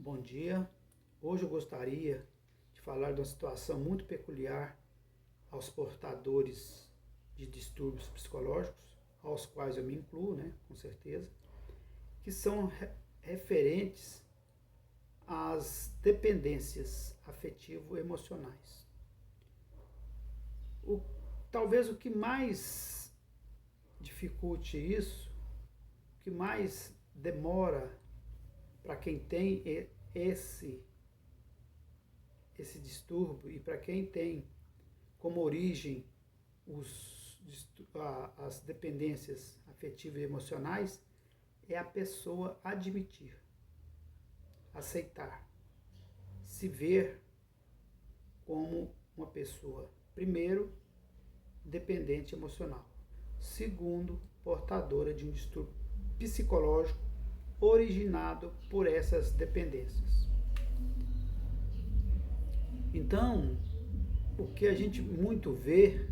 Bom dia. Hoje eu gostaria de falar de uma situação muito peculiar aos portadores de distúrbios psicológicos, aos quais eu me incluo, né, com certeza, que são referentes às dependências afetivo-emocionais. O, talvez o que mais dificulte isso, o que mais demora para quem tem esse distúrbio e para quem tem como origem as dependências afetivas e emocionais, é a pessoa admitir, aceitar, se ver como uma pessoa, primeiro, dependente emocional, segundo, portadora de um distúrbio psicológico originado por essas dependências. Então, o que a gente muito vê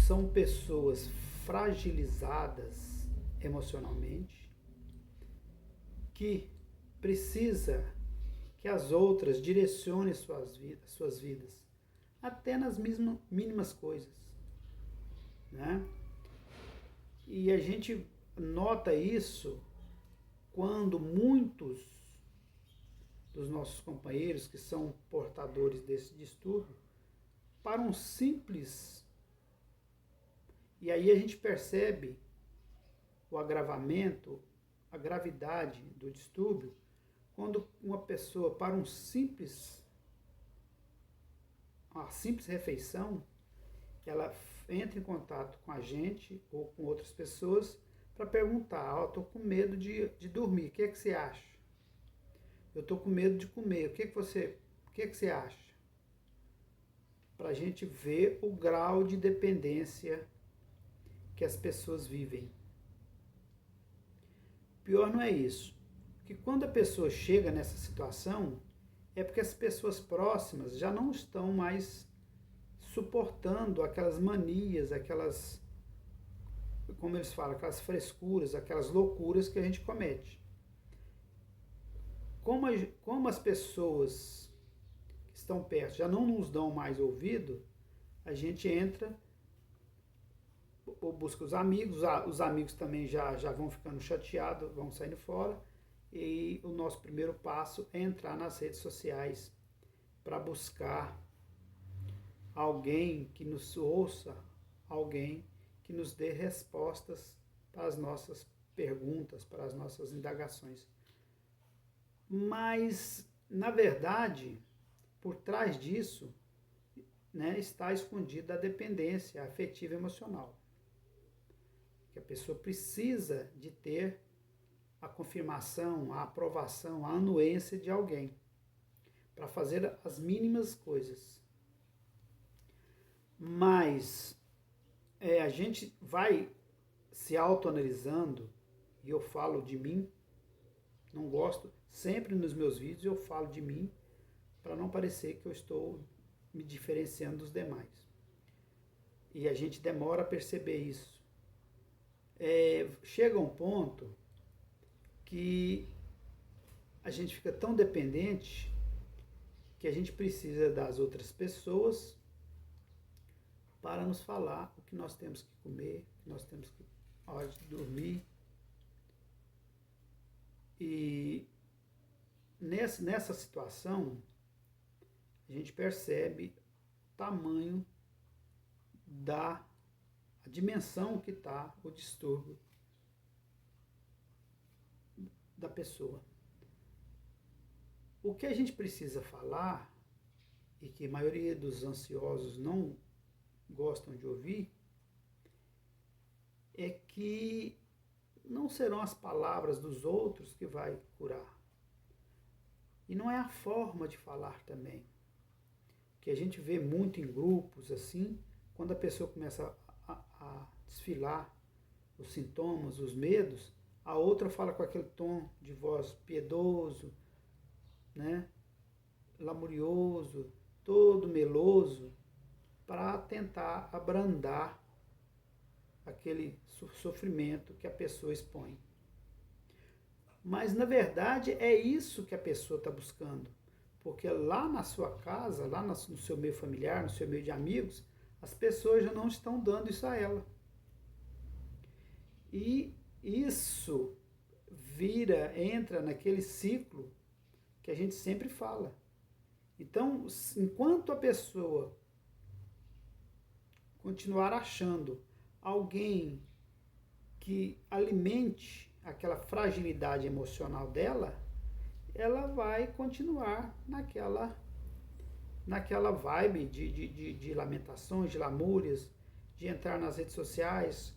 são pessoas fragilizadas emocionalmente que precisa que as outras direcionem suas vidas, até nas mínimas coisas, né? E a gente nota isso quando muitos dos nossos companheiros que são portadores desse distúrbio, para um simples... E aí a gente percebe o agravamento, a gravidade do distúrbio, quando uma pessoa, para uma simples refeição, ela entra em contato com a gente ou com outras pessoas para perguntar: estou com medo de dormir, o que é que você acha? Eu estou com medo de comer, o que é que você acha? Para a gente ver o grau de dependência que as pessoas vivem. Pior não é isso, que quando a pessoa chega nessa situação, é porque as pessoas próximas já não estão mais suportando aquelas manias, aquelas, como eles falam, aquelas frescuras, aquelas loucuras que a gente comete. Como as pessoas que estão perto já não nos dão mais ouvido, a gente entra ou busca os amigos também já vão ficando chateados, vão saindo fora, e o nosso primeiro passo é entrar nas redes sociais para buscar alguém que nos ouça, alguém que nos dê respostas para as nossas perguntas, para as nossas indagações. Mas, na verdade, por trás disso, né, está escondida a dependência afetiva e emocional. Que a pessoa precisa de ter a confirmação, a aprovação, a anuência de alguém para fazer as mínimas coisas. Mas a gente vai se autoanalisando, e eu falo de mim, não gosto, sempre nos meus vídeos eu falo de mim, para não parecer que eu estou me diferenciando dos demais. E a gente demora a perceber isso. Chega um ponto que a gente fica tão dependente que a gente precisa das outras pessoas para nos falar o que nós temos que comer, o que nós temos que a hora de dormir. E nessa situação a gente percebe o tamanho a dimensão que está o distúrbio da pessoa. O que a gente precisa falar, e que a maioria dos ansiosos não gostam de ouvir, é que não serão as palavras dos outros que vai curar. E não é a forma de falar também. Que a gente vê muito em grupos assim, quando a pessoa começa a desfilar os sintomas, os medos, a outra fala com aquele tom de voz piedoso, né, lamurioso, todo meloso, para tentar abrandar aquele sofrimento que a pessoa expõe. Mas, na verdade, é isso que a pessoa está buscando. Porque lá na sua casa, lá no seu meio familiar, no seu meio de amigos, as pessoas já não estão dando isso a ela. E isso entra naquele ciclo que a gente sempre fala. Então, enquanto a pessoa continuar achando alguém que alimente aquela fragilidade emocional dela, ela vai continuar naquela vibe de lamentações, de lamúrias, de entrar nas redes sociais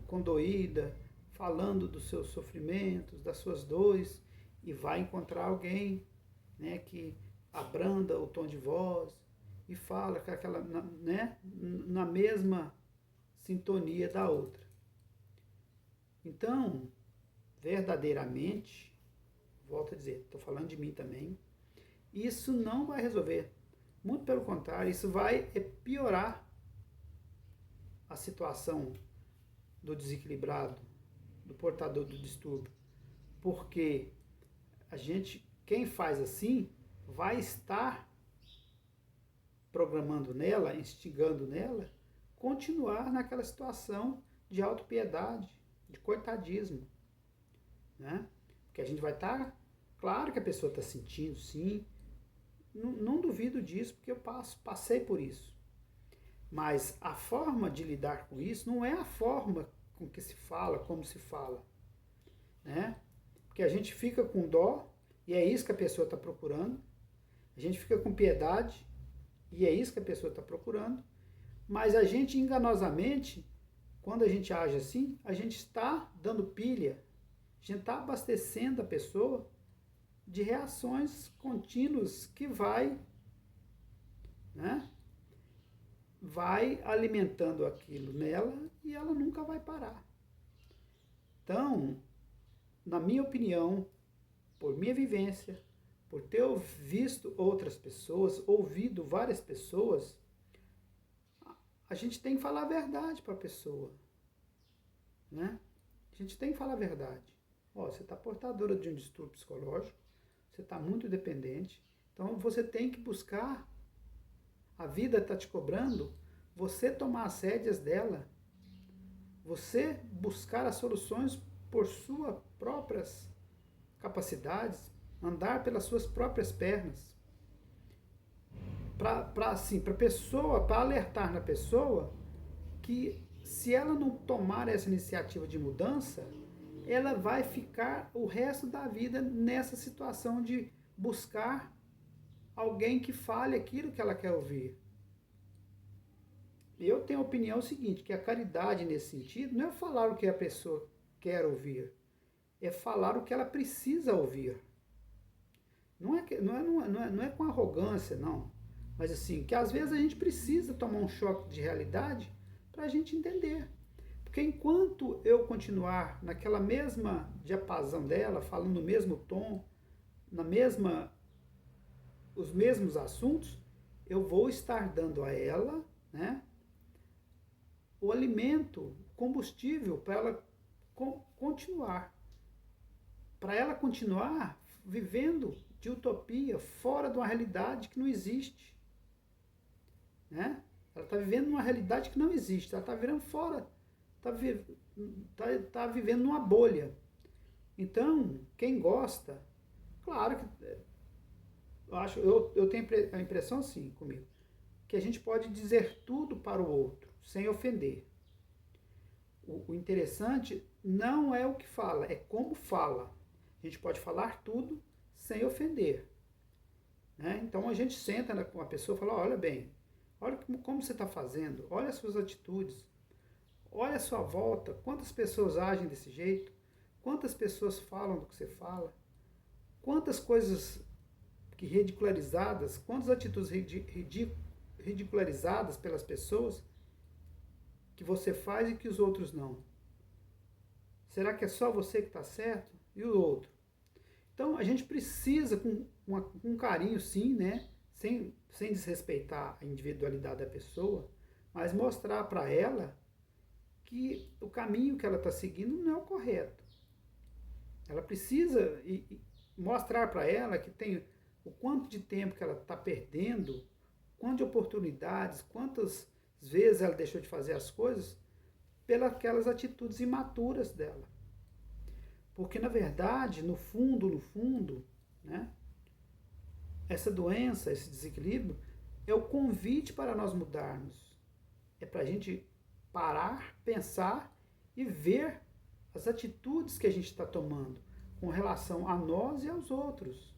condoída, falando dos seus sofrimentos, das suas dores, e vai encontrar alguém, né, que abranda o tom de voz e fala com aquela, né, na mesma sintonia da outra. Então, verdadeiramente, volto a dizer, estou falando de mim também, isso não vai resolver. Muito pelo contrário, isso vai piorar a situação do desequilibrado, do portador do distúrbio. Porque quem faz assim, vai estar programando nela, instigando nela, continuar naquela situação de autopiedade, de coitadismo, né? Porque a gente vai estar, claro que a pessoa está sentindo, sim, não duvido disso, porque eu passei por isso. Mas a forma de lidar com isso não é a forma com que se fala, como se fala, né? Porque a gente fica com dó, e é isso que a pessoa está procurando, a gente fica com piedade, e é isso que a pessoa está procurando, mas a gente enganosamente, quando a gente age assim, a gente está dando pilha, a gente está abastecendo a pessoa de reações contínuas que vai alimentando aquilo nela e ela nunca vai parar. Então, na minha opinião, por minha vivência, por ter visto outras pessoas, ouvido várias pessoas, a gente tem que falar a verdade para a pessoa, né? A gente tem que falar a verdade. Você está portadora de um distúrbio psicológico, você está muito dependente, então você tem que buscar, a vida está te cobrando, você tomar as rédeas dela, você buscar as soluções por suas próprias capacidades, andar pelas suas próprias pernas. Para alertar na pessoa que se ela não tomar essa iniciativa de mudança, ela vai ficar o resto da vida nessa situação de buscar alguém que fale aquilo que ela quer ouvir. Eu tenho a opinião seguinte, que a caridade nesse sentido não é falar o que a pessoa quer ouvir, é falar o que ela precisa ouvir. Não é com arrogância, não. Mas assim, que às vezes a gente precisa tomar um choque de realidade para a gente entender. Porque enquanto eu continuar naquela mesma diapasão dela, falando o mesmo tom, os mesmos assuntos, eu vou estar dando a ela, né, o alimento, o combustível para ela continuar. Para ela continuar vivendo de utopia, fora de uma realidade que não existe. Né? Ela está vivendo numa realidade que não existe, ela está virando fora, está vivendo numa bolha. Então, quem gosta, claro que eu tenho a impressão assim comigo, que a gente pode dizer tudo para o outro, sem ofender. O interessante não é o que fala, é como fala. A gente pode falar tudo sem ofender. Né? Então a gente senta com a pessoa e fala, olha bem, olha como você está fazendo, olha as suas atitudes, olha a sua volta, quantas pessoas agem desse jeito, quantas pessoas falam do que você fala, quantas coisas que ridicularizadas, quantas atitudes ridicularizadas pelas pessoas que você faz e que os outros não. Será que é só você que está certo e o outro? Então a gente precisa, com um carinho sim, né? Sem desrespeitar a individualidade da pessoa, mas mostrar para ela que o caminho que ela está seguindo não é o correto. Ela precisa mostrar para ela que tem o quanto de tempo que ela está perdendo, quanto de oportunidades, quantas vezes ela deixou de fazer as coisas pelas aquelas atitudes imaturas dela. Porque, na verdade, no fundo, né, essa doença, esse desequilíbrio, é o convite para nós mudarmos. É para a gente parar, pensar e ver as atitudes que a gente está tomando com relação a nós e aos outros.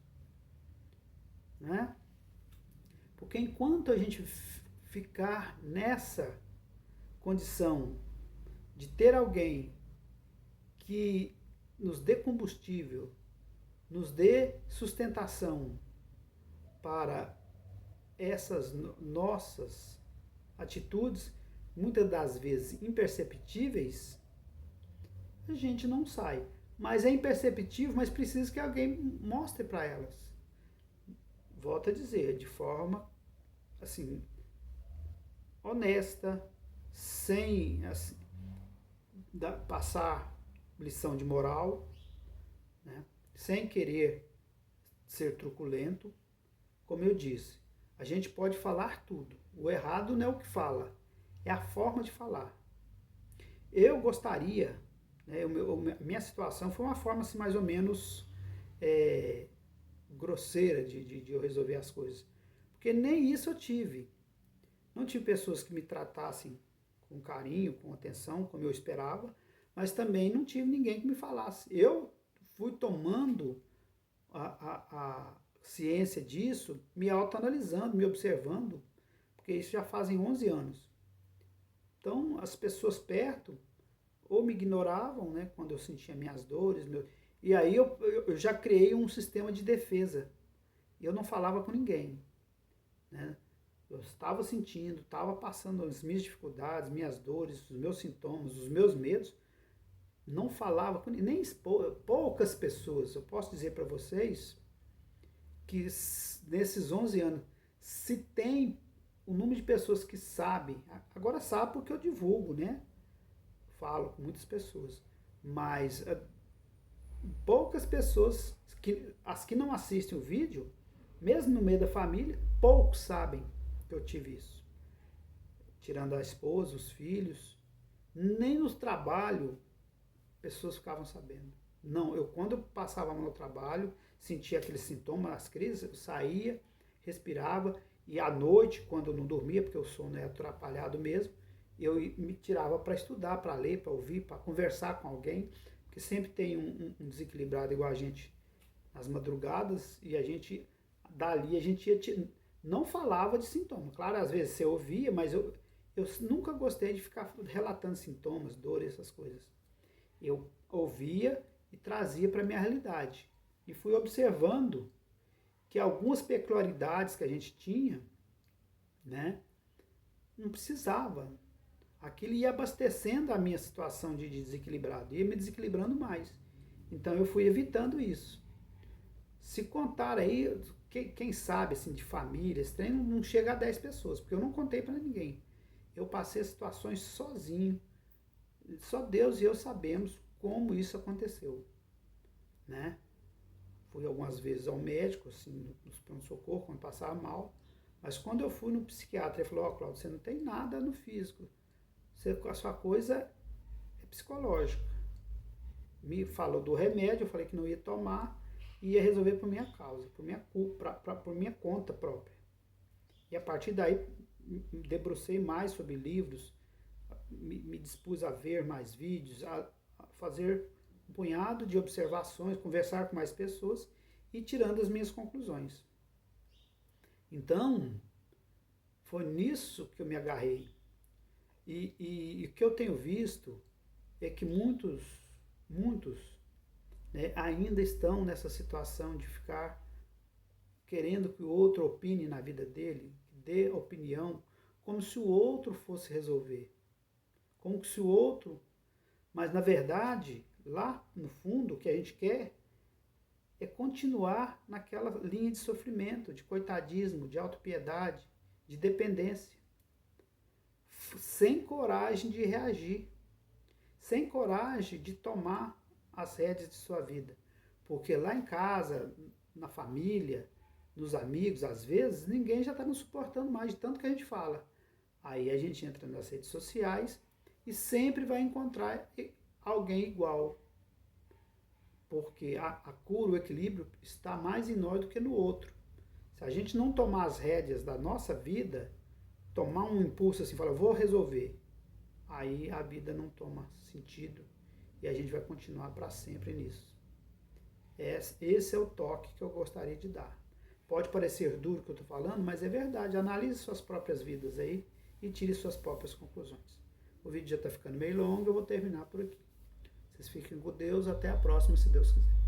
Né? Porque enquanto a gente ficar nessa condição de ter alguém que nos dê combustível, nos dê sustentação para essas nossas atitudes, muitas das vezes imperceptíveis, a gente não sai. Mas é imperceptível, mas precisa que alguém mostre para elas. Volto a dizer, de forma assim, honesta, sem assim, passar lição de moral, né? Sem querer ser truculento. Como eu disse, a gente pode falar tudo. O errado não é o que fala, é a forma de falar. Eu gostaria, né, minha situação foi uma forma assim, mais ou menos grosseira de eu resolver as coisas. Porque nem isso eu tive. Não tive pessoas que me tratassem com carinho, com atenção, como eu esperava, mas também não tive ninguém que me falasse. Eu fui tomando a ciência disso, me autoanalisando, me observando, porque isso já fazem 11 anos. Então, as pessoas perto ou me ignoravam, né, quando eu sentia minhas dores, e aí eu já criei um sistema de defesa. Eu não falava com ninguém, né? Eu estava sentindo, estava passando as minhas dificuldades, minhas dores, os meus sintomas, os meus medos, não falava com ninguém, nem poucas pessoas. Eu posso dizer para vocês que nesses 11 anos, se tem o número de pessoas que sabem, agora sabe porque eu divulgo, né? Falo com muitas pessoas, mas poucas pessoas, as que não assistem o vídeo, mesmo no meio da família, poucos sabem que eu tive isso. Tirando a esposa, os filhos, nem no trabalho, pessoas ficavam sabendo. Não, quando eu passava no trabalho, sentia aqueles sintomas, as crises, eu saía, respirava, e à noite, quando eu não dormia, porque o sono é atrapalhado mesmo, eu me tirava para estudar, para ler, para ouvir, para conversar com alguém, porque sempre tem um desequilibrado igual a gente nas madrugadas, e a gente, dali, a gente ia, não falava de sintomas. Claro, às vezes você ouvia, mas eu nunca gostei de ficar relatando sintomas, dores, essas coisas. Eu ouvia e trazia para a minha realidade. E fui observando que algumas peculiaridades que a gente tinha, né, não precisava. Aquilo ia abastecendo a minha situação de desequilibrado, ia me desequilibrando mais. Então eu fui evitando isso. Se contar aí, quem sabe assim, de família, esse treino não chega a 10 pessoas, porque eu não contei para ninguém. Eu passei situações sozinho. Só Deus e eu sabemos como isso aconteceu, né? Fui algumas vezes ao médico, assim, no pronto-socorro, quando passava mal, mas quando eu fui no psiquiatra, ele falou, ó, Cláudio, você não tem nada no físico, a sua coisa é psicológica. Me falou do remédio, eu falei que não ia tomar, e ia resolver por minha causa, por minha conta própria. E a partir daí, me debrucei mais sobre livros, me dispus a ver mais vídeos, a fazer um punhado de observações, conversar com mais pessoas e tirando as minhas conclusões. Então, foi nisso que eu me agarrei. E o que eu tenho visto é que muitos, né, ainda estão nessa situação de ficar querendo que o outro opine na vida dele, dê opinião, como se o outro fosse resolver. Como se o outro... Mas, na verdade, lá no fundo, o que a gente quer é continuar naquela linha de sofrimento, de coitadismo, de autopiedade, de dependência. Sem coragem de reagir, sem coragem de tomar as rédeas de sua vida. Porque lá em casa, na família, nos amigos, às vezes, ninguém já está nos suportando mais de tanto que a gente fala. Aí a gente entra nas redes sociais e sempre vai encontrar alguém igual. Porque a cura, o equilíbrio está mais em nós do que no outro. Se a gente não tomar as rédeas da nossa vida, tomar um impulso assim, falar, vou resolver, aí a vida não toma sentido e a gente vai continuar para sempre nisso. Esse é o toque que eu gostaria de dar. Pode parecer duro o que eu estou falando, mas é verdade. Analise suas próprias vidas aí e tire suas próprias conclusões. O vídeo já está ficando meio longo, eu vou terminar por aqui. Vocês fiquem com Deus, até a próxima, se Deus quiser.